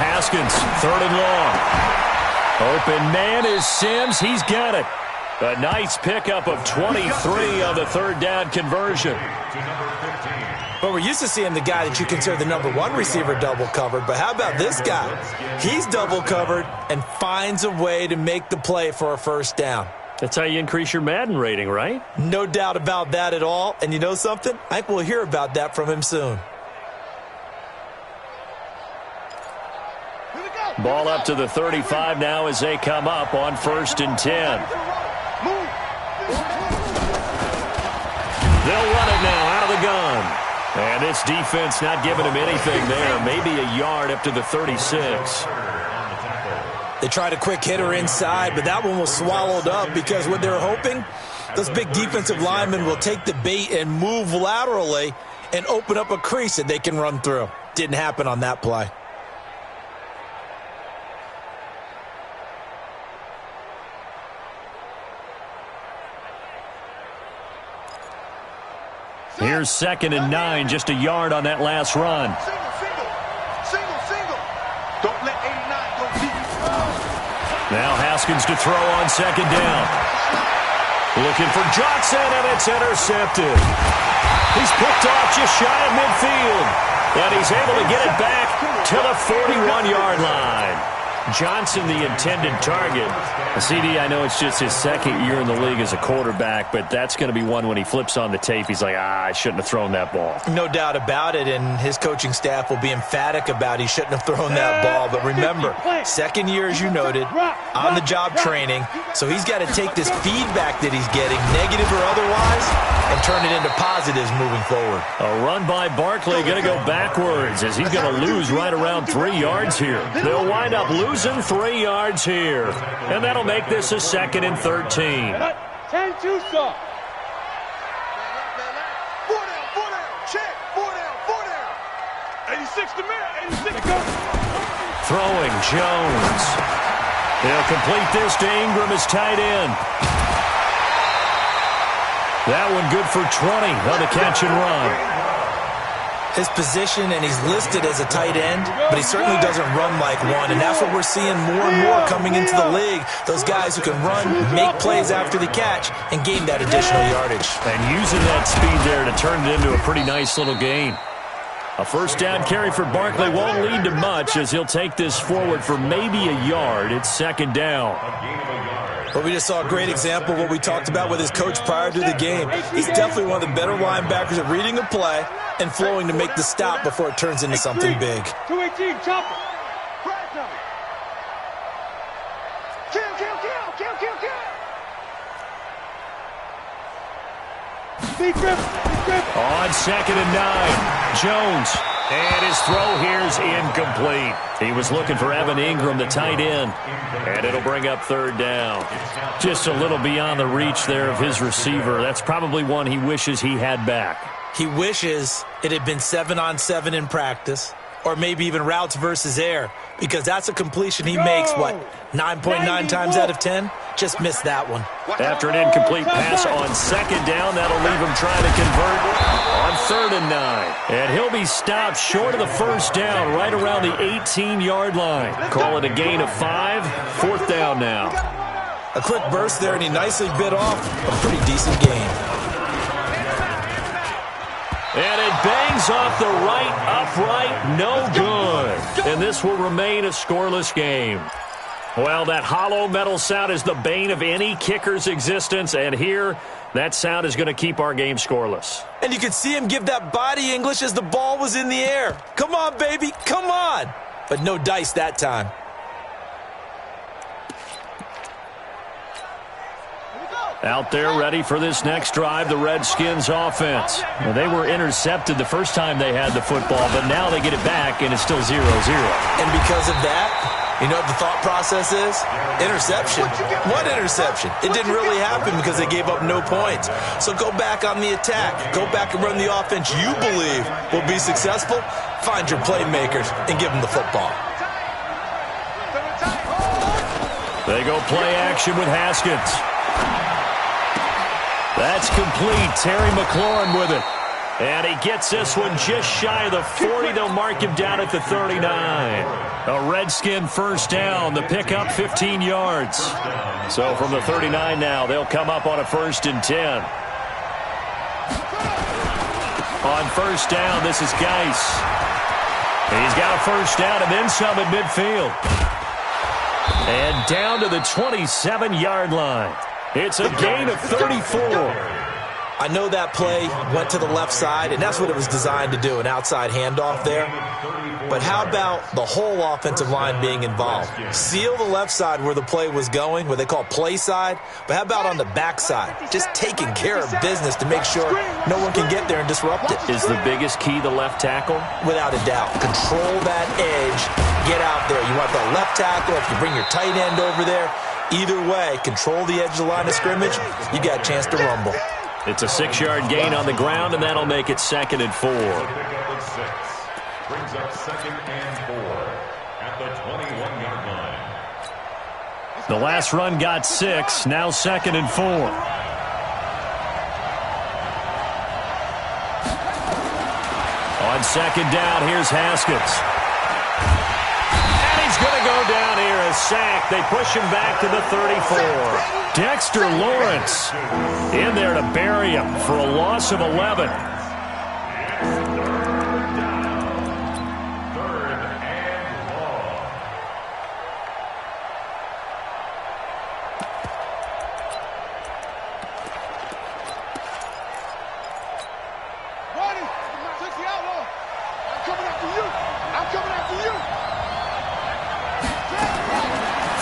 Haskins, 3rd and long. Open man is Sims. He's got it. A nice pickup of 23 on the 3rd down conversion. But we're used to seeing the guy that you consider the #1 receiver double covered. But how about this guy? He's double covered and finds a way to make the play for a 1st down. That's how you increase your Madden rating, right? No doubt about that at all. And you know something? I think we'll hear about that from him soon. Ball up to the 35 now as they come up on 1st and 10. They'll run it now out of the gun. And this defense not giving him anything there. Maybe a yard up to the 36. They tried a quick hitter inside, but that one was swallowed up because what they're hoping, those big defensive linemen will take the bait and move laterally and open up a crease that they can run through. Didn't happen on that play. Here's 2nd and 9, just a yard on that last run. Don't let 89 go deep. Now Haskins to throw on 2nd down. Looking for Johnson, and it's intercepted. He's picked off just shy of midfield. And he's able to get it back to the 41-yard line. Johnson, the intended target. CD, I know it's just his 2nd year in the league as a quarterback, but that's going to be one when he flips on the tape. He's like, I shouldn't have thrown that ball. No doubt about it, and his coaching staff will be emphatic about he shouldn't have thrown that ball. But remember, 2nd year, as you noted, on-the-job training, so he's got to take this feedback that he's getting, negative or otherwise, and turn it into positives moving forward. A run by Barkley going to go backwards as he's going to lose right around 3 yards here. They'll wind up losing 3 yards here. And that'll make this a 2nd and 13. 10-2 stop. 4 down, check. 4 down. 86 to man, 86 go. Throwing Jones. He'll complete this to Ingram as tight end. That one good for 20 on the catch and run. His position, and he's listed as a tight end, but he certainly doesn't run like one, and that's what we're seeing more and more coming into the league. Those guys who can run, make plays after the catch, and gain that additional yardage. And using that speed there to turn it into a pretty nice little gain. A 1st down carry for Barkley won't lead to much as he'll take this forward for maybe a yard. It's 2nd down. But we just saw a great example of what we talked about with his coach prior to the game. He's definitely one of the better linebackers at reading a play and flowing to make the stop before it turns into something big. 218, chopper. On 2nd and 9, Jones. And his throw here's incomplete. He was looking for Evan Ingram, the tight end. And it'll bring up 3rd down. Just a little beyond the reach there of his receiver. That's probably one he wishes he had back. He wishes it had been 7-on-7 in practice, or maybe even routes versus air, because that's a completion he makes, 9.9 times out of 10? Just missed that one. After an incomplete pass on 2nd down, that'll leave him trying to convert on 3rd and 9. And he'll be stopped short of the 1st down, right around the 18-yard line. Call it a gain of 5, 4th down now. A quick burst there, and he nicely bit off a pretty decent gain. And it bangs off the right upright, no good. And this will remain a scoreless game. Well, that hollow metal sound is the bane of any kicker's existence, and here, that sound is going to keep our game scoreless. And you could see him give that body English as the ball was in the air. Come on, baby, come on. But no dice that time. Out there ready for this next drive, the Redskins offense. Well, they were intercepted the first time they had the football, but now they get it back, and it's still 0-0. And because of that, you know what the thought process is? Interception. What interception? It didn't really happen because they gave up no points. So go back on the attack. Go back and run the offense you believe will be successful. Find your playmakers and give them the football. They go play action with Haskins. That's complete. Terry McLaurin with it. And he gets this one just shy of the 40. They'll mark him down at the 39. A Redskin first down. The pickup 15 yards. So from the 39 now, they'll come up on a 1st and 10. On first down, this is Geis. He's got a first down and then some at midfield. And down to the 27-yard line. It's a gain of 34. I know that play went to the left side, and that's what it was designed to do, an outside handoff there. But how about the whole offensive line being involved? Seal the left side where the play was going, what they call play side, but how about on the back side? Just taking care of business to make sure no one can get there and disrupt it. Is the biggest key the left tackle? Without a doubt. Control that edge. Get out there. You want the left tackle. If you bring your tight end over there, either way, control the edge of the line of scrimmage, you got a chance to rumble. It's a 6-yard gain on the ground, and that'll make it 2nd and 4. Brings up 2nd and 4 at the 21-yard line. The last run got 6, now 2nd and 4. On 2nd down, here's Haskins. And he's going to go down here, a sack. They push him back to the 34. Dexter Lawrence in there to bury him for a loss of 11.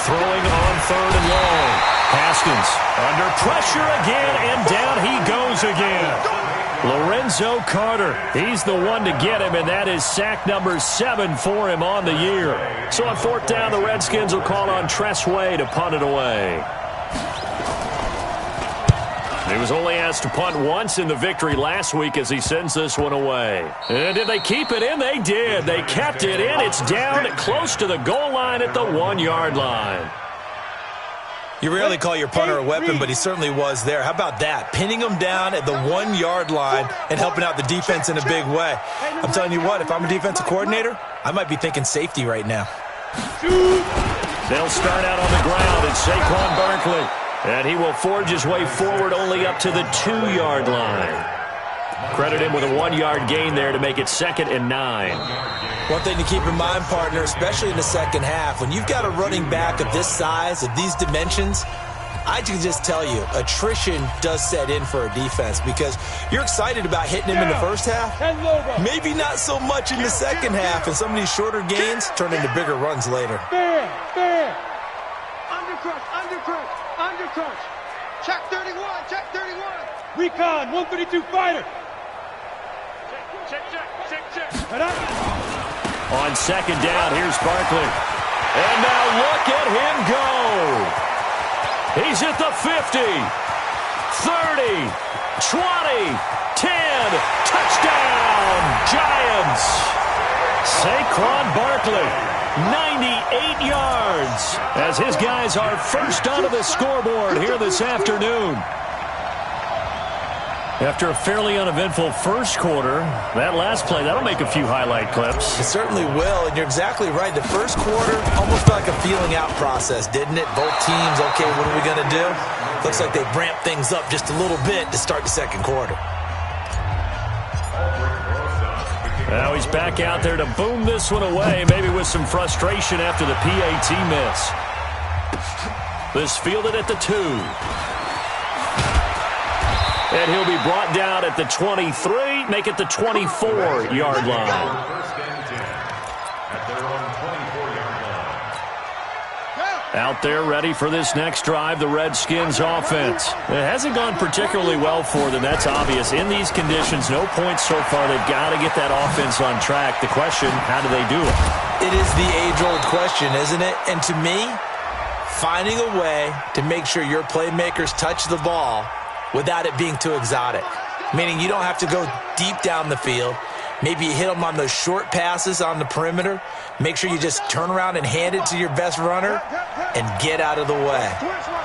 Throwing on 3rd and long. Haskins under pressure again, and down he goes again. Lorenzo Carter, he's the one to get him, and that is sack number 7 for him on the year. So on 4th down, the Redskins will call on Tress Way to punt it away. He was only asked to punt once in the victory last week as he sends this one away. And did they keep it in? They did. They kept it in. It's down close to the goal line at the 1-yard line. You rarely call your punter a weapon, but he certainly was there. How about that? Pinning him down at the 1-yard line and helping out the defense in a big way. I'm telling you what, if I'm a defensive coordinator, I might be thinking safety right now. They'll start out on the ground. It's Saquon Barkley. And he will forge his way forward only up to the 2-yard line. Credit him with a 1-yard gain there to make it 2nd and 9. One thing to keep in mind, partner, especially in the second half, when you've got a running back of this size, of these dimensions, I can just tell you, attrition does set in for a defense because you're excited about hitting him in the first half. Maybe not so much in the second half, and some of these shorter gains turn into bigger runs later. Fair. Undercrush. Check 31. Recon, 132 fighter. Check. On 2nd down, here's Barkley. And now look at him go. He's at the 50, 30, 20, 10. Touchdown, Giants. Saquon Barkley, 98 yards, as his guys are first onto the scoreboard here this afternoon. After a fairly uneventful first quarter, that last play, that'll make a few highlight clips. It certainly will, and you're exactly right. The first quarter almost felt like a feeling out process, didn't it? Both teams, okay, what are we going to do? Looks like they ramped things up just a little bit to start the second quarter. Now he's back out there to boom this one away, maybe with some frustration after the PAT miss. This fielded at the 2. And he'll be brought down at the 23, make it the 24-yard line. Out there ready for this next drive, the Redskins offense. It hasn't gone particularly well for them, that's obvious. In these conditions, no points so far. They've got to get that offense on track. The question, how do they do it? It is the age-old question, isn't it? And to me, finding a way to make sure your playmakers touch the ball without it being too exotic. Meaning you don't have to go deep down the field. Maybe you hit them on those short passes on the perimeter. Make sure you just turn around and hand it to your best runner and get out of the way.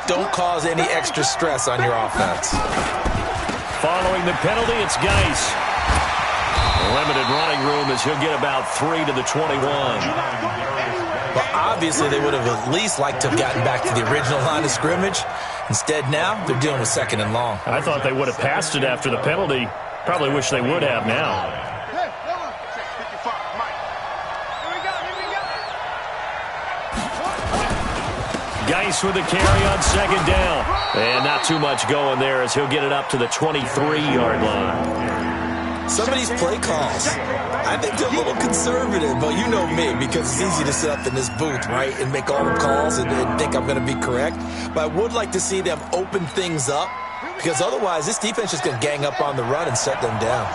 Don't cause any extra stress on your offense. Following the penalty, it's Geis. Limited running room as he'll get about 3 to the 21. Obviously, they would have at least liked to have gotten back to the original line of scrimmage. Instead, now they're dealing with 2nd and long. I thought they would have passed it after the penalty. Probably wish they would have now. Geis with a carry on 2nd down. And not too much going there as he'll get it up to the 23-yard line. Some of these play calls, I think they're a little conservative, but you know me, because it's easy to sit up in this booth, right, and make all the calls and think I'm going to be correct. But I would like to see them open things up, because otherwise this defense is going to gang up on the run and shut them down.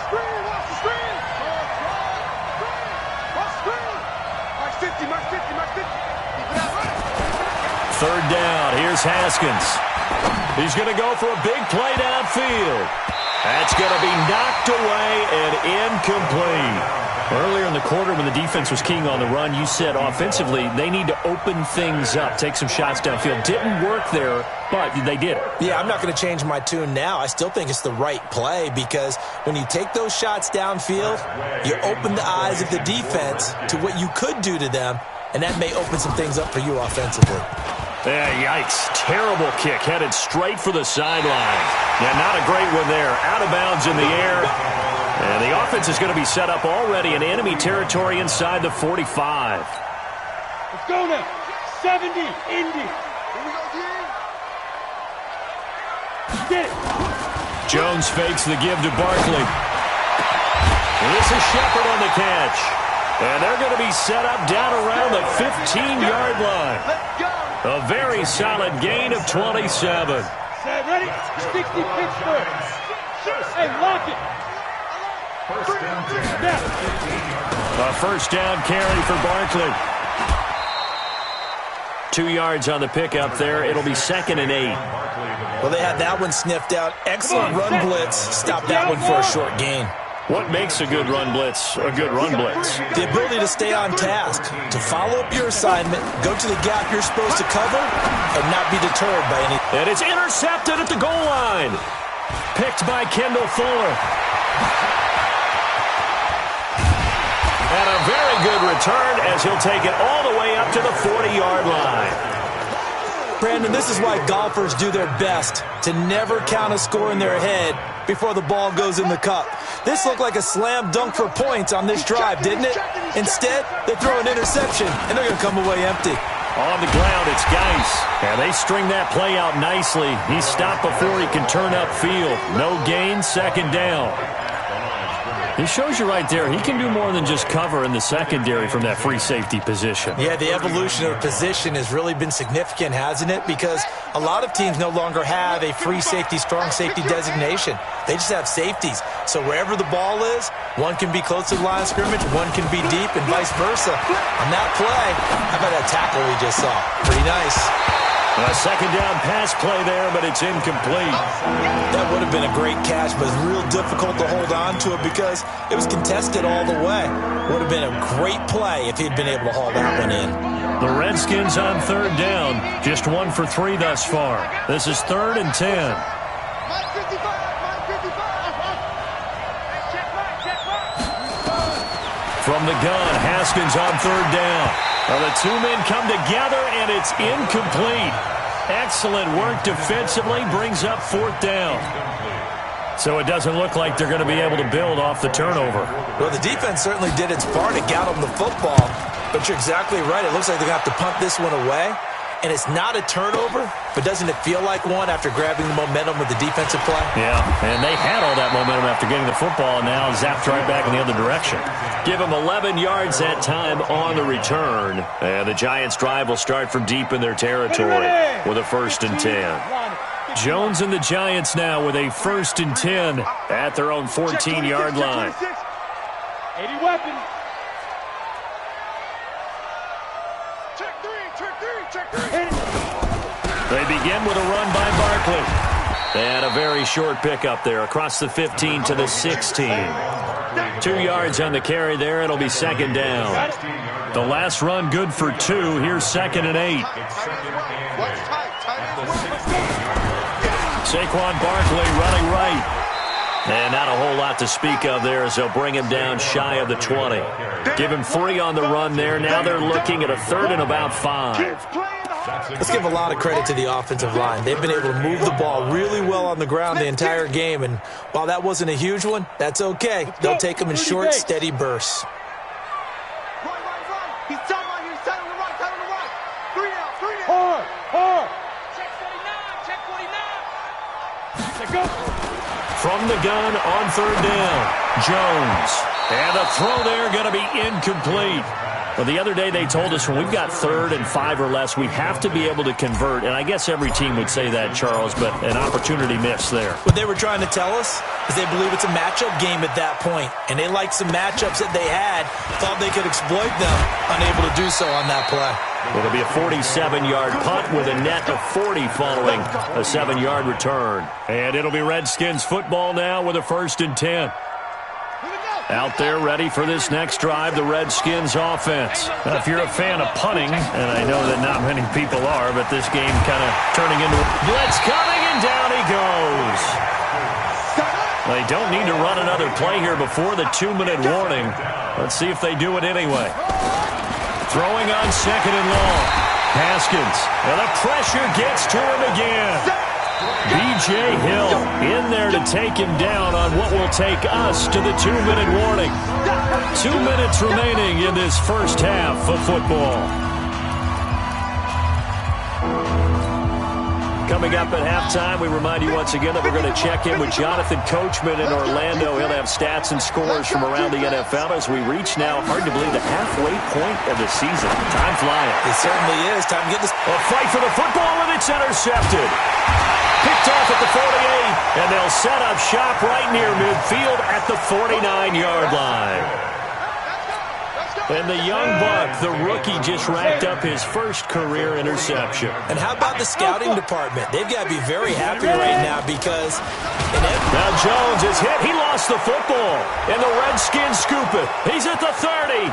Third down. Here's Haskins. He's going to go for a big play downfield. That's going to be knocked away and incomplete. Earlier in the quarter when the defense was keying on the run, you said offensively they need to open things up, take some shots downfield. Didn't work there, but they did it. Yeah, I'm not going to change my tune now. I still think it's the right play because when you take those shots downfield, you open the eyes of the defense to what you could do to them, and that may open some things up for you offensively. Yeah, yikes. Terrible kick headed straight for the sideline. Yeah, not a great one there. Out of bounds in the air. And the offense is going to be set up already in enemy territory inside the 45. Let's go now. 70, Indy. Here we go, Get it. Jones fakes the give to Barkley. And this is Shepard on the catch. And they're going to be set up down around the 15-yard line. Let's go. A very solid gain of 27. Set, ready? 60 Pittsburgh. Hey, lock it. A first down carry for Barkley. 2 yards on the pickup there. It'll be 2nd and 8. Well, they had that one sniffed out. Excellent run blitz. Stop that one for a short gain. What makes a good run blitz a good run blitz? The ability to stay on task, to follow up your assignment, go to the gap you're supposed to cover, and not be deterred by any. And it's intercepted at the goal line. Picked by Kendall Fuller. And a very good return as he'll take it all the way up to the 40-yard line. Brandon, this is why golfers do their best to never count a score in their head before the ball goes in the cup. This looked like a slam dunk for points on this drive, didn't it? Instead, they throw an interception, and they're going to come away empty. On the ground, it's Geis. And they string that play out nicely. He's stopped before he can turn upfield. No gain, 2nd down. He shows you right there, he can do more than just cover in the secondary from that free safety position. Yeah, the evolution of position has really been significant, hasn't it? Because a lot of teams no longer have a free safety, strong safety designation. They just have safeties. So wherever the ball is, one can be close to the line of scrimmage, one can be deep, and vice versa. On that play, how about that tackle we just saw? Pretty nice. A 2nd down pass play there, but it's incomplete. That would have been a great catch, but it's real difficult to hold on to it because it was contested all the way. Would have been a great play if he'd been able to haul that one in. The Redskins on 3rd down. Just 1 for 3 thus far. This is 3rd and 10. From the gun, Haskins on 3rd down. Well, the two men come together, and it's incomplete. Excellent work defensively, brings up 4th down. So it doesn't look like they're going to be able to build off the turnover. Well, the defense certainly did its part to get them the football, but you're exactly right. It looks like they're going to have to punt this one away. And it's not a turnover, but doesn't it feel like one after grabbing the momentum with the defensive play? Yeah, and they had all that momentum after getting the football, and now zapped right back in the other direction. Give them 11 yards that time on the return. And the Giants' drive will start from deep in their territory with a 1st and 10. Jones and the Giants now with a 1st and 10 at their own 14-yard line. 80 weapons. They begin with a run by Barkley. And a very short pickup there across the 15 to the 16. 2 yards on the carry there. It'll be 2nd down. The last run good for 2. Here's 2nd and 8. Saquon Barkley running right. And not a whole lot to speak of there as they'll bring him down shy of the 20. Give him 3 on the run there. Now they're looking at a 3rd and about 5. Let's give a lot of credit to the offensive line. They've been able to move the ball really well on the ground the entire game. And while that wasn't a huge one, that's okay. They'll take them in short, steady bursts. He's tight right here. Tight on the right. Tight on the right. 3 down. 3 down. Hard. Check 49. Check 49. Let's go. From the gun on 3rd down, Jones. And the throw there going to be incomplete. Well, the other day they told us when we've got 3rd and 5 or less, we have to be able to convert. And I guess every team would say that, Charles, but an opportunity missed there. What they were trying to tell us is they believe it's a matchup game at that point. And they liked some matchups that they had, thought they could exploit them, unable to do so on that play. It'll be a 47-yard punt with a net of 40 following a 7-yard return. And it'll be Redskins football now with a 1st and 10. Out there ready for this next drive, the Redskins offense. Now, if you're a fan of punting, and I know that not many people are, but this game kind of turning into blitz coming, and down he goes. They don't need to run another play here before the 2-minute warning. Let's see if they do it anyway. Throwing on 2nd and long. Haskins, and the pressure gets to him again. B.J. Hill in there to take him down on what will take us to the 2-minute warning. 2 minutes remaining in this first half of football. Coming up at halftime, we remind you once again that we're going to check in with Jonathan Coachman in Orlando. He'll have stats and scores from around the NFL as we reach now, hard to believe, the halfway point of the season. Time flying. It certainly is. Time to get this. A fight for the football, and it's intercepted. Picked off at the 48, and they'll set up shop right near midfield at the 49-yard line. And the young buck, the rookie, just racked up his first career interception. And how about the scouting department? They've got to be very happy right now because... Now Jones is hit. He lost the football. And the Redskins scoop it. He's at the 30.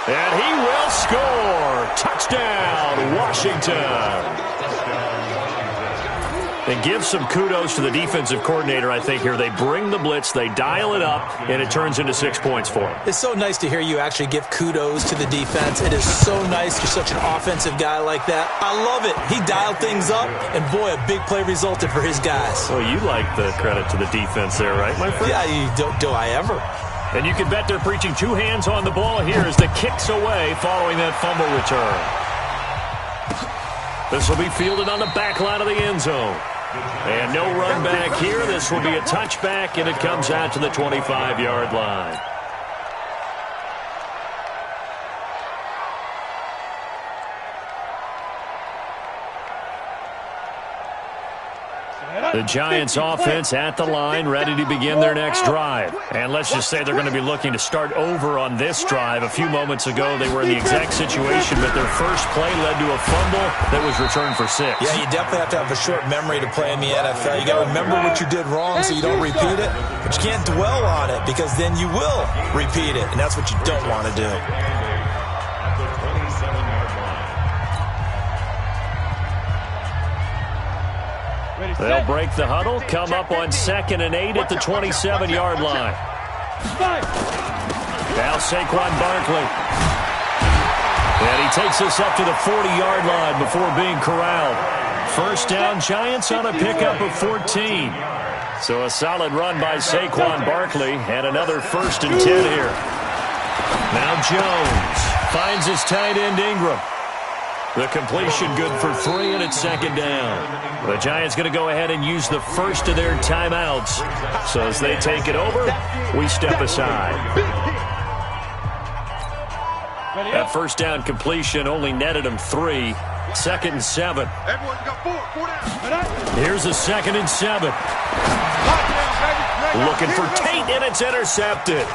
And he will score. Touchdown, Washington. And give some kudos to the defensive coordinator, I think, here. They bring the blitz, they dial it up, and it turns into 6 points for them. It's so nice to hear you actually give kudos to the defense. It is so nice. You're such an offensive guy like that. I love it. He dialed things up, and boy, a big play resulted for his guys. Well, you like the credit to the defense there, right, my friend? Yeah, do I ever. And you can bet they're preaching 2 hands on the ball here as the kick's away following that fumble return. This will be fielded on the back line of the end zone. And no run back here. This will be a touchback, and it comes out to the 25-yard line. The Giants offense at the line, ready to begin their next drive. And let's just say they're going to be looking to start over on this drive. A few moments ago, they were in the exact situation, but their first play led to a fumble that was returned for 6. Yeah, you definitely have to have a short memory to play in the NFL. You got to remember what you did wrong so you don't repeat it, but you can't dwell on it because then you will repeat it, and that's what you don't want to do. They'll break the huddle, come up on 2nd and 8 at the 27-yard line. Now Saquon Barkley. And he takes us up to the 40-yard line before being corralled. First down, Giants on a pickup of 14. So a solid run by Saquon Barkley and another 1st and 10 here. Now Jones finds his tight end Ingram. The completion good for 3, and it's 2nd down. The Giants going to go ahead and use the first of their timeouts. So as they take it over, we step aside. That first down completion only netted him 3. 2nd and 7. Everyone got 4 down. Here's a 2nd and 7. Looking for Tate, and it's intercepted.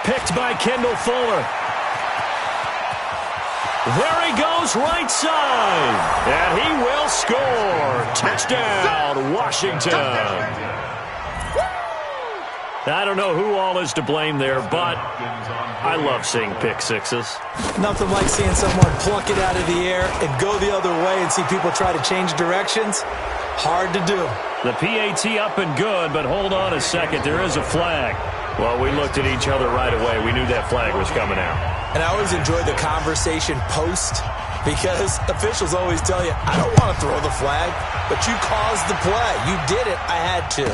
Picked by Kendall Fuller. There he goes, right side. And he will score. Touchdown, Washington. I don't know who all is to blame there, but I love seeing pick sixes. Nothing like seeing someone pluck it out of the air and go the other way and see people try to change directions. Hard to do. The PAT up and good, but hold on a second. There is a flag. Well, we looked at each other right away. We knew that flag was coming out. And I always enjoy the conversation post because officials always tell you, I don't want to throw the flag, but you caused the play. You did it. I had to.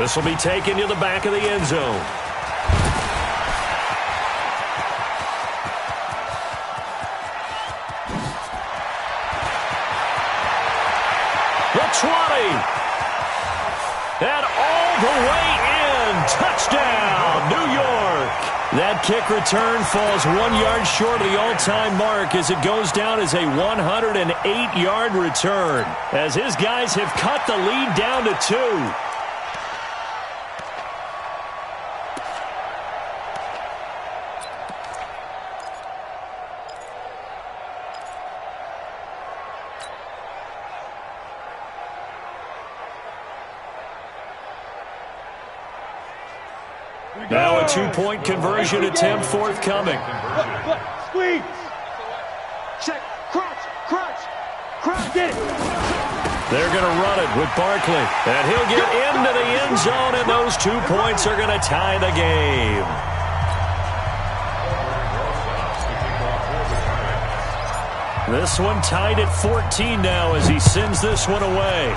This will be taken to the back of the end zone. The 20. And all the way in. Touchdown, New York. That kick return falls 1 yard short of the all-time mark as it goes down as a 108-yard return, as his guys have cut the lead down to 2. Now a 2-point conversion attempt forthcoming. Squeeze. Check. Crouch. Get it. They're going to run it with Barkley. And he'll get into the end zone, and those 2 points are going to tie the game. This one tied at 14 now as he sends this one away.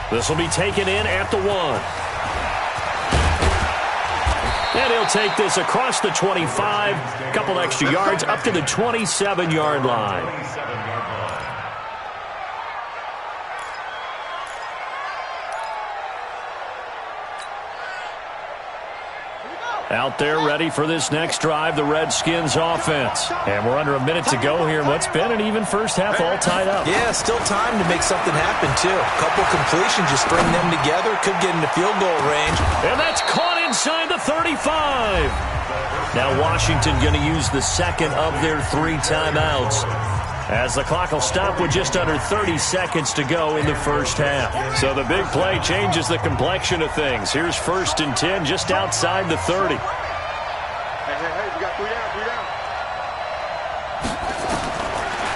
This will be taken in at the 1. And he'll take this across the 25, a couple extra yards, up to the 27-yard line. Out there ready for this next drive, the Redskins offense. And we're under a minute to go here in what's been an even first half, all tied up. Yeah, still time to make something happen, too. A couple completions, just string them together, could get into field goal range. And that's caught inside the 35. Now Washington going to use the second of their 3 timeouts, as the clock will stop with just under 30 seconds to go in the first half. So the big play changes the complexion of things. Here's 1st and 10 just outside the 30. Hey, we got 3 down.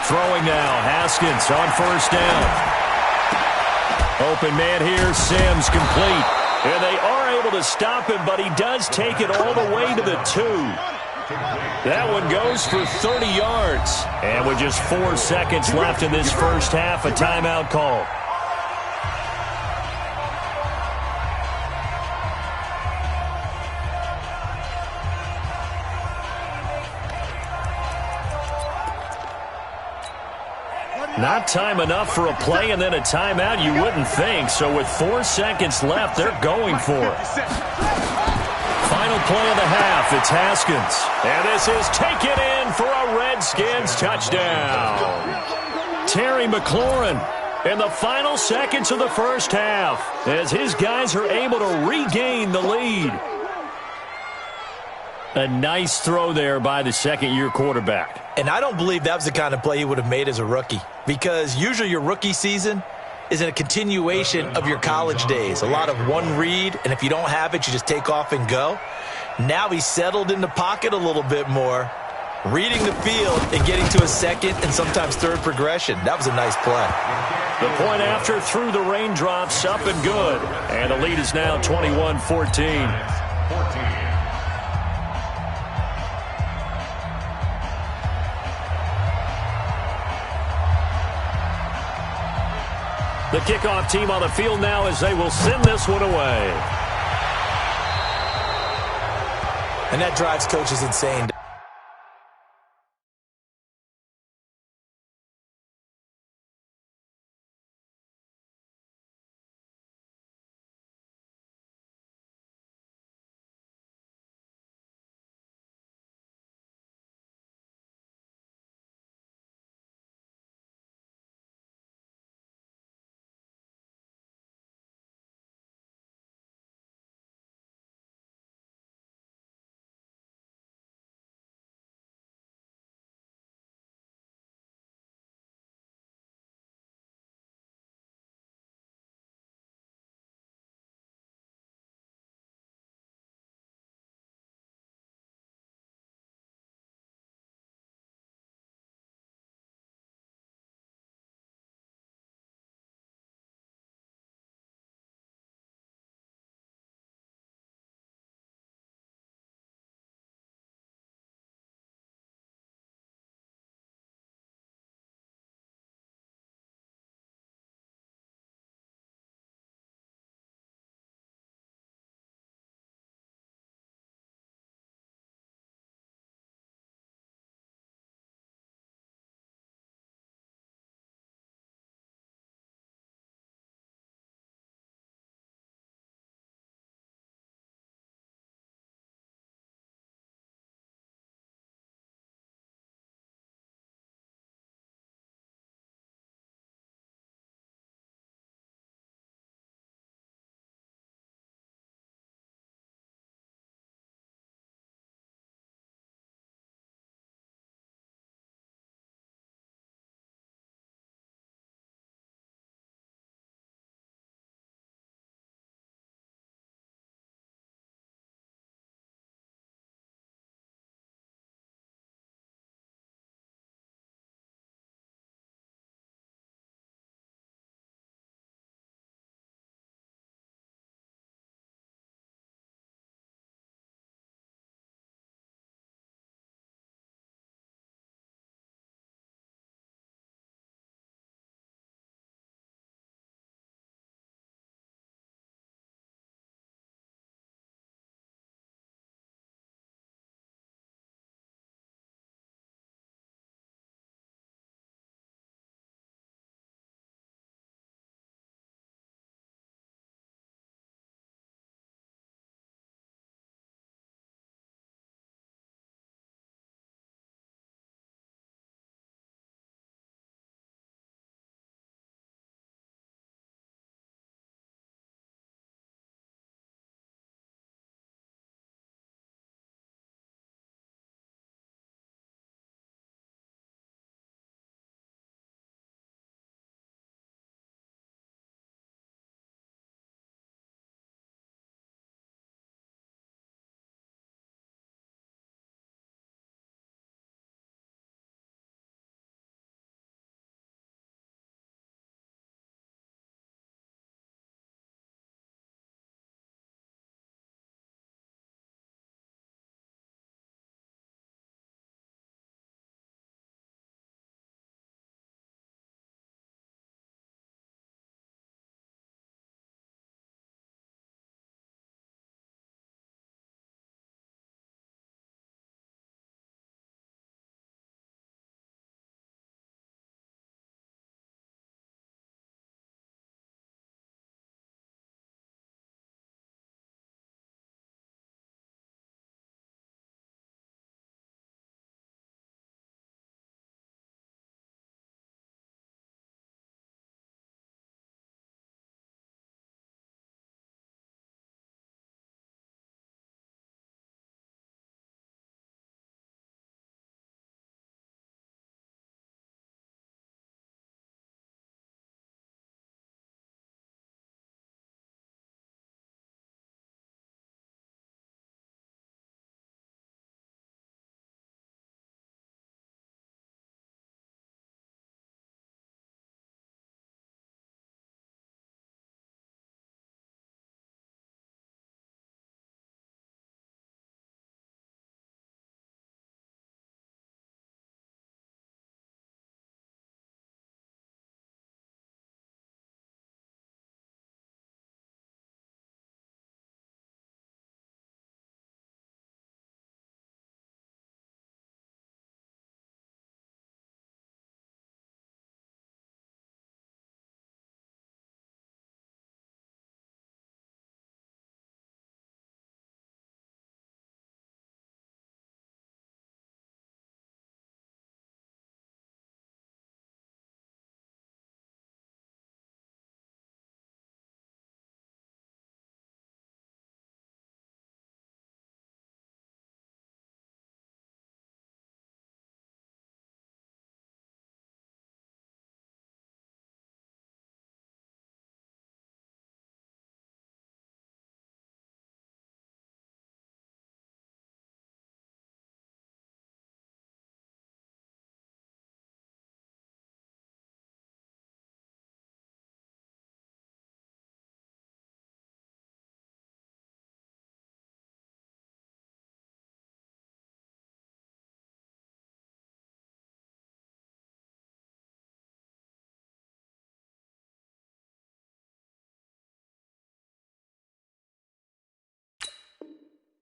Throwing now, Haskins on 1st down. Open man here, Sims complete. And they are able to stop him, but he does take it all the way to the 2. That one goes for 30 yards. And with just 4 seconds left in this first half, a timeout call. Not time enough for a play and then a timeout, you wouldn't think. So with 4 seconds left, they're going for it. Final play of the half, it's Haskins. And this is taken in for a Redskins touchdown. Terry McLaurin in the final seconds of the first half, as his guys are able to regain the lead. A nice throw there by the second-year quarterback. And I don't believe that was the kind of play he would have made as a rookie, because usually your rookie season is a continuation of your college days. A lot of one read, and if you don't have it, you just take off and go. Now he's settled in the pocket a little bit more, reading the field and getting to a second and sometimes third progression. That was a nice play. The point after through the raindrops, up and good. And the lead is now 21-14. The kickoff team on the field now as they will send this one away. And that drives coaches insane.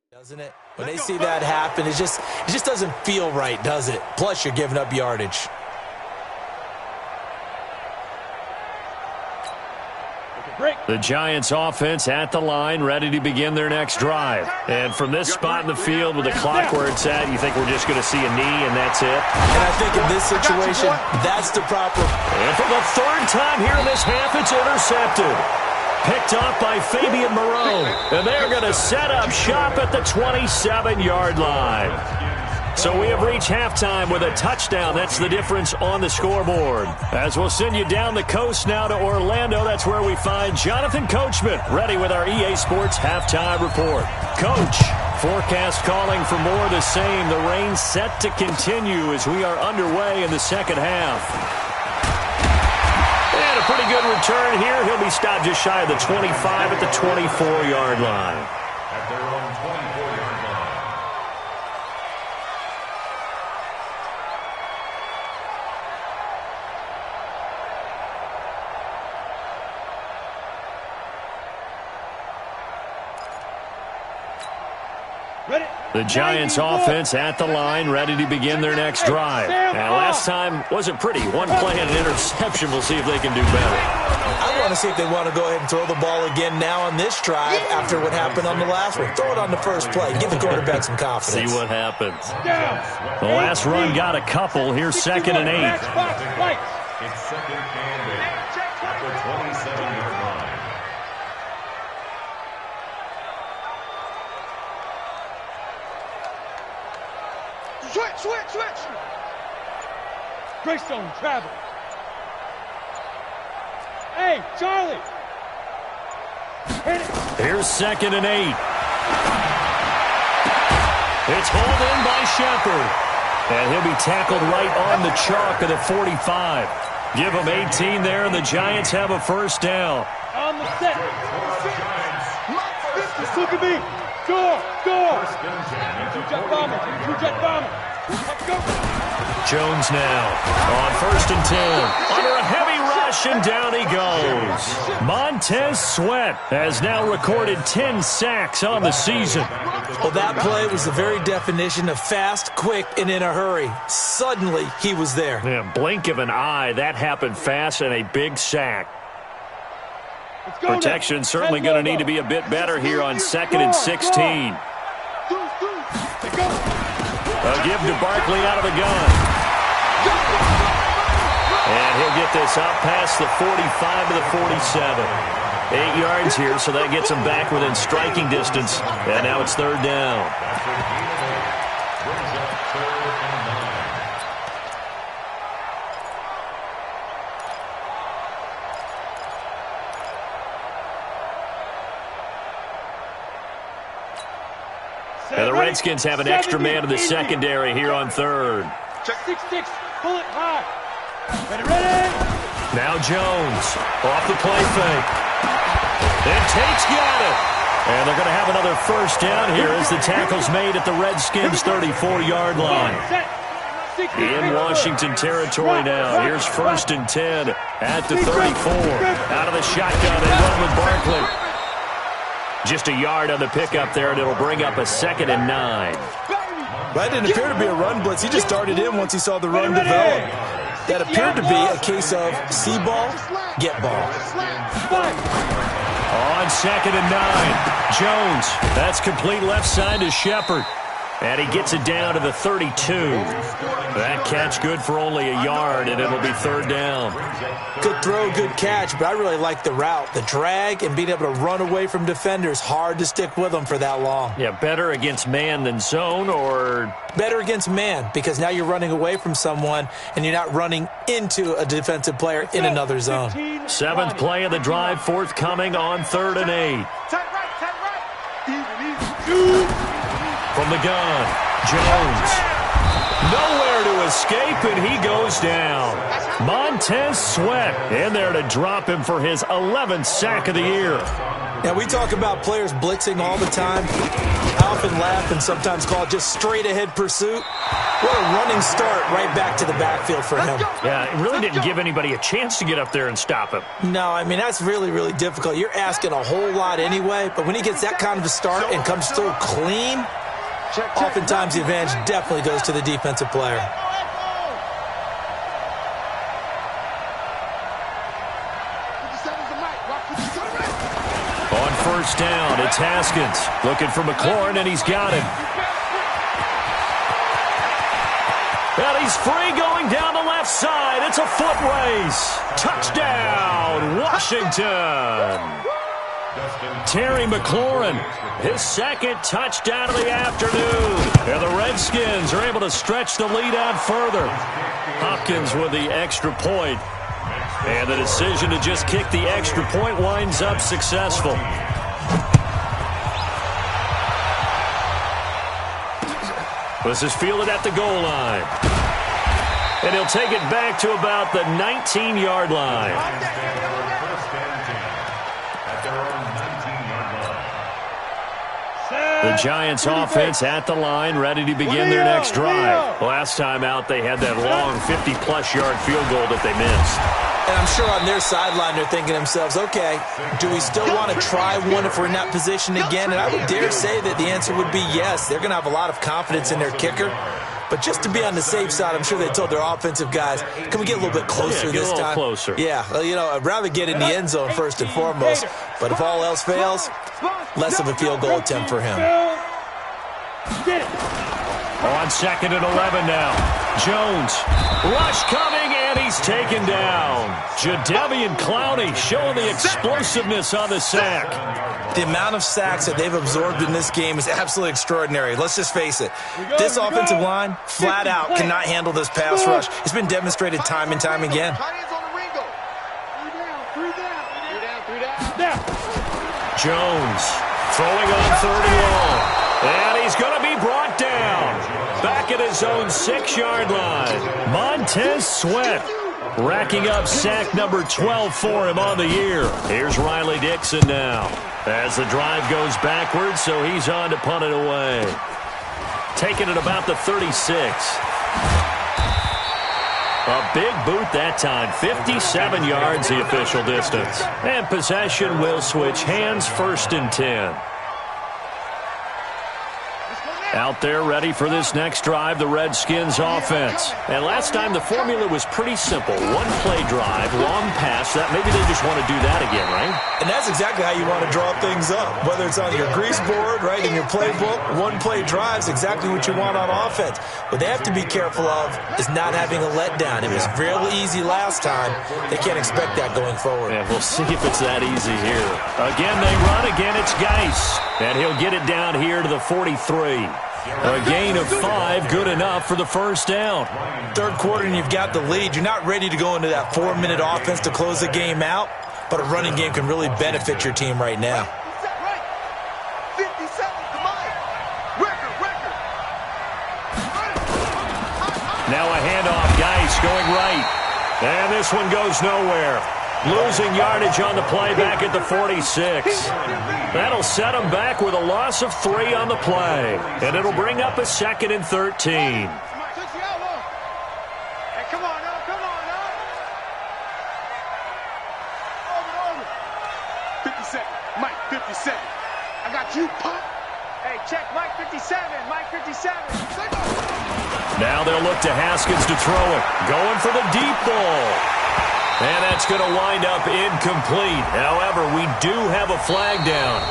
Doesn't it? When they see that happen, it just doesn't feel right, does it? Plus, you're giving up yardage. The Giants offense at the line, ready to begin their next drive. And from this spot in the field with the clock where it's at, you think we're just going to see a knee and that's it? And I think in this situation, that's the proper. And for the third time here in this half, it's intercepted. Picked off by Fabian Moreau. And they're going to set up shop at the 27-yard line. So we have reached halftime with a touchdown. That's the difference on the scoreboard. As we'll send you down the coast now to Orlando, that's where we find Jonathan Coachman, ready with our EA Sports halftime report. Coach, forecast calling for more of the same. The rain set to continue as we are underway in the second half. And a pretty good return here. He'll be stopped just shy of the 25 at the 24-yard line. At their own 24-yard line. The Giants offense at the line, ready to begin their next drive. And last time wasn't pretty. One play and an interception. We'll see if they can do better. I want to see if they want to go ahead and throw the ball again now on this drive after what happened on the last one. Throw it on the first play. Give the quarterback some confidence. See what happens. The last run got a couple. Here's 2nd and 8. It's second and 8 at the 27-yard line. Switch. Greystone travel. Hey, Charlie. Hit it. Here's 2nd and 8. It's hauled in by Shepard. And he'll be tackled right on the chalk of the 45. Give him 18 there, and the Giants have a first down. On the set. Look at me. Go. Two-jet bomber. Let's go. Jones now on 1st and 10. Under a heavy rush, and down he goes. Montez Sweat has now recorded 10 sacks on the season. Well, that play was the very definition of fast, quick, and in a hurry. Suddenly, he was there. Yeah, blink of an eye, that happened fast, and a big sack. Protection certainly going to need to be a bit better here on 2nd and 16. A give to Barkley out of the gun. And he'll get this out past the 45 to the 47. 8 yards here, so that gets him back within striking distance. And now it's 3rd down. And the Redskins have an extra man in the secondary here on 3rd. 6-6, pull it high. Ready. Now Jones off the play fake. And Tate's got it. And they're going to have another first down here as the tackle's made at the Redskins' 34-yard line. In Washington territory now. Here's 1st and 10 at the 34. Out of the shotgun, they run with Barkley. Just a yard on the pickup there, and it'll bring up a 2nd and 9. That didn't appear to be a run blitz. He just darted in once he saw the run develop. That appeared to be a case of see ball, get ball. On 2nd and 9, Jones. That's complete left side to Shepard. And he gets it down to the 32. That catch good for only a yard, and it'll be 3rd down. Good throw, good catch, but I really like the route. The drag and being able to run away from defenders. Hard to stick with them for that long. Yeah, better against man than zone, or? Better against man, because now you're running away from someone, and you're not running into a defensive player in another zone. 7th play of the drive, forthcoming on 3rd and 8. Tight right. Easy. From the gun, Jones. Nowhere to escape, and he goes down. Montez Sweat in there to drop him for his 11th sack of the year. Now, we talk about players blitzing all the time. I often laugh and sometimes call it just straight-ahead pursuit. What a running start right back to the backfield for him. Yeah, it really didn't give anybody a chance to get up there and stop him. No, I mean, that's really, really difficult. You're asking a whole lot anyway, but when he gets that kind of a start and comes through clean, oftentimes the advantage definitely goes to the defensive player. On first down, it's Haskins looking for McLaurin, and he's got him. And he's free going down the left side. It's a foot race. Touchdown, Washington. Terry McLaurin, his second touchdown of the afternoon. And the Redskins are able to stretch the lead out further. Hopkins with the extra point. And the decision to just kick the extra point winds up successful. This is fielded at the goal line. And he'll take it back to about the 19-yard line. The Giants offense at the line, ready to begin their next drive. Last time out, they had that long 50-plus yard field goal that they missed. And I'm sure on their sideline they're thinking to themselves, okay, do we still want to try one if we're in that position again? And I would dare say that the answer would be yes. They're going to have a lot of confidence in their kicker. But just to be on the safe side, I'm sure they told their offensive guys, can we get a little bit closer this time? Closer. Yeah, well, you know, I'd rather get in the end zone first and foremost. But if all else fails, less of a field goal attempt for him. On second and 11 now. Jones. Rush coming, and he's taken down. Jadeveon Clowney showing the explosiveness on the sack. The amount of sacks that they've absorbed in this game is absolutely extraordinary. Let's just face it. This offensive line, flat out, cannot handle this pass rush. It's been demonstrated time and time again. Jones throwing on third and long. And he's going to be brought down. Back at his own 6-yard line. Montez Sweat racking up sack number 12 for him on the year. Here's Riley Dixon now. As the drive goes backwards, so he's on to punt it away. Taking it about the 36. A big boot that time. 57 yards the official distance. And possession will switch hands, first and 10. Out there ready for this next drive, the Redskins offense. And last time the formula was pretty simple. One-play drive, long pass. That maybe they just want to do that again, right? And that's exactly how you want to draw things up. Whether it's on your grease board, right, in your playbook, one-play drive is exactly what you want on offense. What they have to be careful of is not having a letdown. It was real easy last time. They can't expect that going forward. Yeah, we'll see if it's that easy here. Again, they run. Again, it's Geis. And he'll get it down here to the 43. A gain of 5, good enough for the first down. Third quarter and you've got the lead. You're not ready to go into that 4-minute offense to close the game out, but a running game can really benefit your team right now. Now a handoff, Geis going right. And this one goes nowhere. Losing yardage on the play back at the 46. That'll set them back with a loss of 3 on the play. And it'll bring up a 2nd and 13. Mike, 57. I got you, pump. Hey, check Mike 57. Mike 57. Now they'll look to Haskins to throw it. Going for the deep ball. And that's going to wind up incomplete. However, we do have a flag down.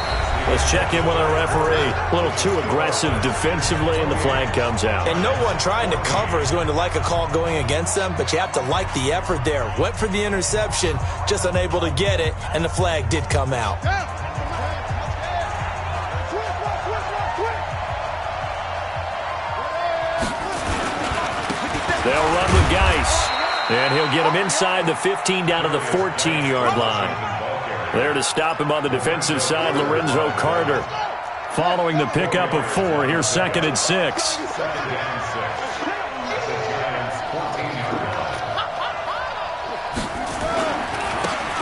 Let's check in with our referee. A little too aggressive defensively, and the flag comes out. And no one trying to cover is going to like a call going against them, but you have to like the effort there. Went for the interception, just unable to get it, and the flag did come out. They'll run with Geis. And he'll get him inside the 15 down to the 14-yard line. There to stop him on the defensive side, Lorenzo Carter. Following the pickup of 4, here's 2nd and 6.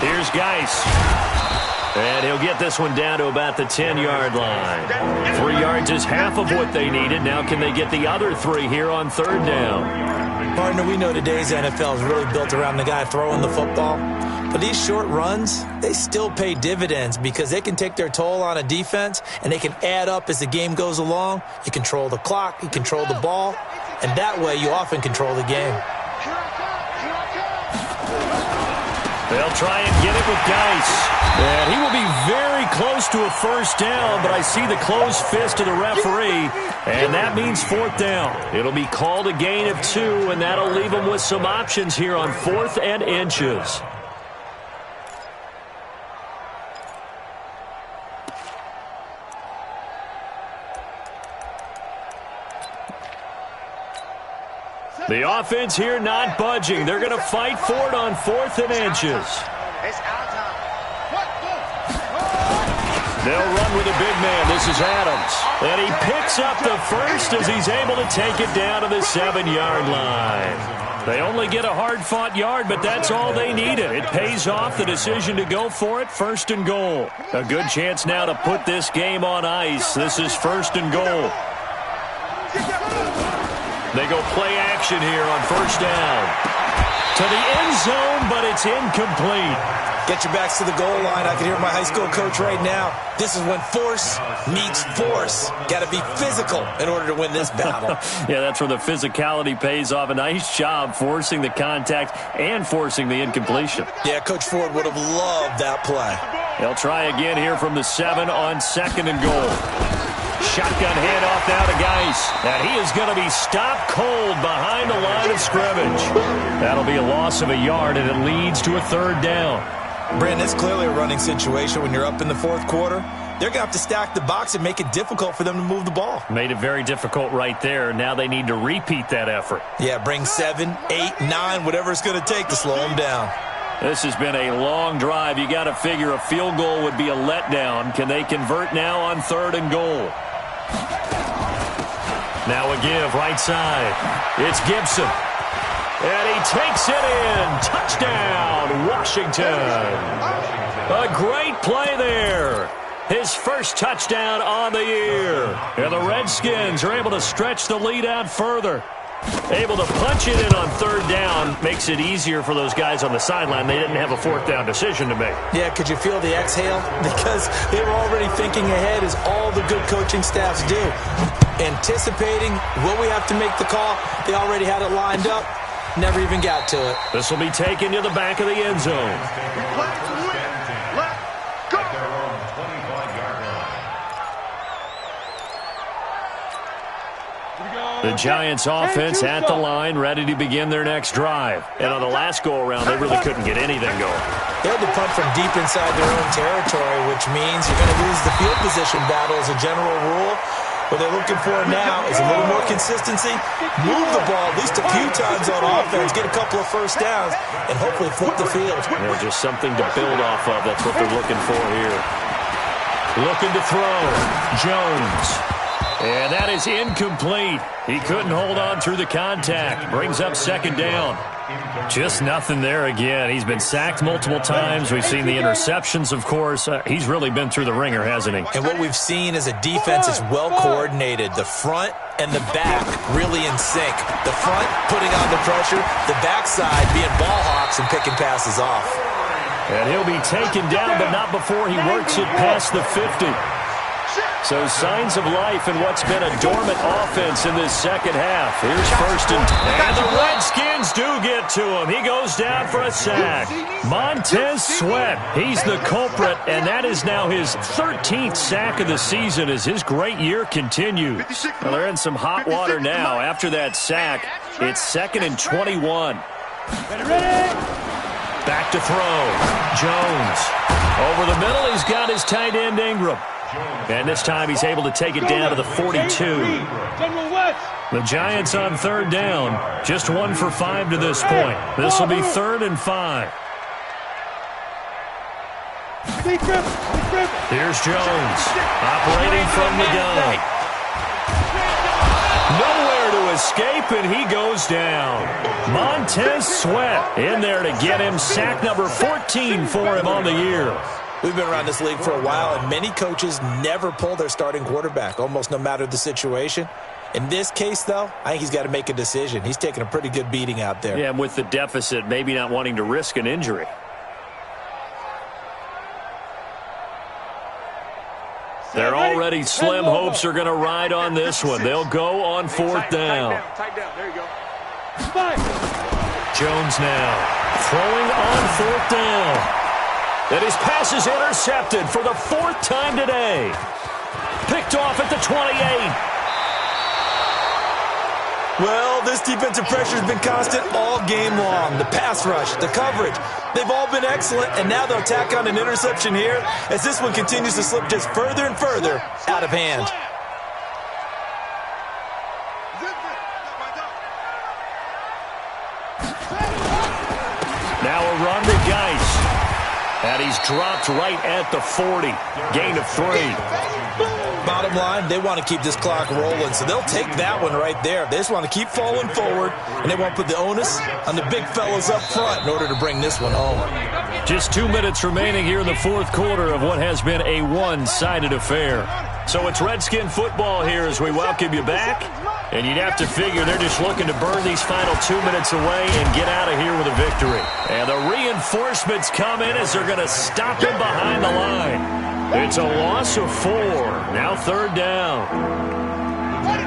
Here's Geis. And he'll get this one down to about the 10-yard line. 3 yards is half of what they needed. Now can they get the other 3 here on third down? Partner, we know today's NFL is really built around the guy throwing the football. But these short runs, they still pay dividends because they can take their toll on a defense, and they can add up as the game goes along. You control the clock, you control the ball, and that way you often control the game. They'll try and get it with Geis. And he will be very close to a first down, but I see the closed fist of the referee, and that means fourth down. It'll be called a gain of 2, and that'll leave them with some options here on 4th and inches. The offense here not budging. They're going to fight for it on 4th and inches. They'll run with a big man. This is Adams. And he picks up the first as he's able to take it down to the 7-yard line. They only get a hard-fought yard, but that's all they needed. It pays off the decision to go for it, 1st and goal. A good chance now to put this game on ice. This is 1st and goal. They go play action here on 1st down. To the end zone, but it's incomplete. Get your backs to the goal line. I can hear my high school coach right now. This is when force meets force. Got to be physical in order to win this battle. Yeah, that's where the physicality pays off. A nice job forcing the contact and forcing the incompletion. Yeah, Coach Ford would have loved that play. They'll try again here from the 7 on 2nd and goal. Shotgun handoff now to Geis. And he is going to be stopped cold behind the line of scrimmage. That'll be a loss of a yard, and it leads to a 3rd down. Brandon, it's clearly a running situation when you're up in the 4th quarter. They're going to have to stack the box and make it difficult for them to move the ball. Made it very difficult right there. Now they need to repeat that effort. Yeah, bring 7, 8, 9, whatever it's going to take to slow them down. This has been a long drive. You got to figure a field goal would be a letdown. Can they convert now on 3rd and goal? Now a give right side. It's Gibson. And he takes it in. Touchdown, Washington. A great play there. His first touchdown on the year. And the Redskins are able to stretch the lead out further. Able to punch it in on 3rd down. Makes it easier for those guys on the sideline. They didn't have a 4th down decision to make. Yeah, could you feel the exhale? Because they were already thinking ahead, as all the good coaching staffs do. Anticipating, will we have to make the call? They already had it lined up. Never even got to it. This will be taken to the back of the end zone. The Giants offense at the line, ready to begin their next drive. And on the last go-around, they really couldn't get anything going. They had to punt from deep inside their own territory, which means you're going to lose the field position battle as a general rule. What they're looking for now is a little more consistency, move the ball at least a few times on offense, get a couple of first downs, and hopefully flip the field. Yeah, just something to build off of. That's what they're looking for here. Looking to throw. Jones. And that is incomplete. He couldn't hold on through the contact. Brings up 2nd down. Just nothing there again. He's been sacked multiple times. We've seen the interceptions, of course. He's really been through the ringer, hasn't he? And what we've seen is a defense that's well coordinated. The front and the back really in sync. The front putting on the pressure, the backside being ball hawks and picking passes off. And he'll be taken down, but not before he works it past the 50. So signs of life in what's been a dormant offense in this second half. Here's 1st and the Redskins do get to him. He goes down for a sack. Montez Sweat, he's the culprit, and that is now his 13th sack of the season as his great year continues. Well, they're in some hot water now. After that sack, it's 2nd and 21. Back to throw. Jones. Over the middle, he's got his tight end Ingram. And this time he's able to take it down to the 42. The Giants on 3rd down. Just 1 for 5 to this point. This will be 3rd and 5. Here's Jones. Operating from the gun. Nowhere to escape, and he goes down. Montez Sweat in there to get him sack number 14 for him on the year. We've been around this league for a while, and many coaches never pull their starting quarterback, almost no matter the situation. In this case, though, I think he's got to make a decision. He's taking a pretty good beating out there. Yeah, and with the deficit, maybe not wanting to risk an injury. They're already slim hopes are going to ride on this one. They'll go on fourth down. Tight down. There you go. Jones now throwing on fourth down. And his pass is intercepted for the fourth time today. Picked off at the 28. Well, this defensive pressure has been constant all game long. The pass rush, the coverage, they've all been excellent, and now they'll tack on an interception here as this one continues to slip just further and further out of hand. Now a run to Geis. And he's dropped right at the 40. Gain of 3. Bottom line, they want to keep this clock rolling, so they'll take that one right there. They just want to keep falling forward, and they want to put the onus on the big fellas up front in order to bring this one home. Just 2 minutes remaining here in the fourth quarter of what has been a one-sided affair. So it's Redskin football here as we welcome you back. And you'd have to figure they're just looking to burn these final 2 minutes away and get out of here with a victory. And the reinforcements come in as they're going to stop him behind the line. It's a loss of 4. Now third down.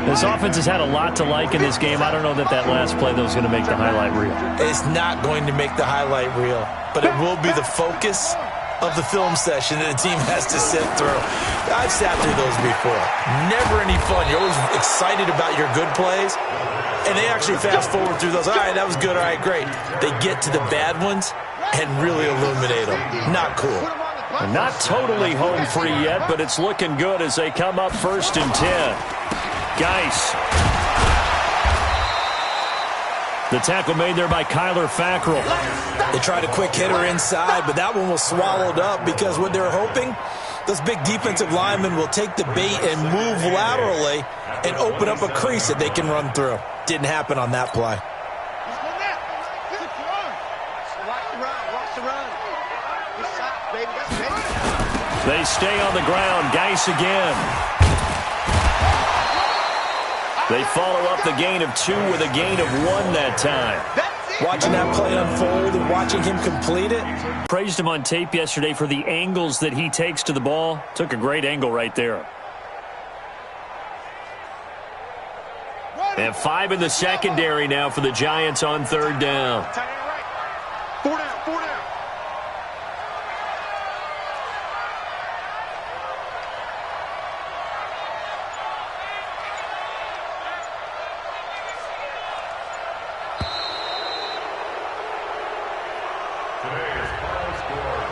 This offense has had a lot to like in this game. I don't know that last play, though, is going to make the highlight reel. It's not going to make the highlight reel, but it will be the focus of the film session that the team has to sit through. I've sat through those before. Never any fun. You're always excited about your good plays, and they actually fast forward through those. All right, that was good. All right, great. They get to the bad ones and really illuminate them. Not cool. Not totally home free yet, but it's looking good as they come up 1st and 10. Geis. The tackle made there by Kyler Fackrell. They tried a quick hitter inside, but that one was swallowed up because what they're hoping, those big defensive linemen will take the bait and move laterally and open up a crease that they can run through. Didn't happen on that play. They stay on the ground. Geis again. They follow up the gain of 2 with a gain of 1 that time. Watching that play unfold and watching him complete it. Praised him on tape yesterday for the angles that he takes to the ball. Took a great angle right there. And 5 in the secondary now for the Giants on third down. 4 down. Today's final score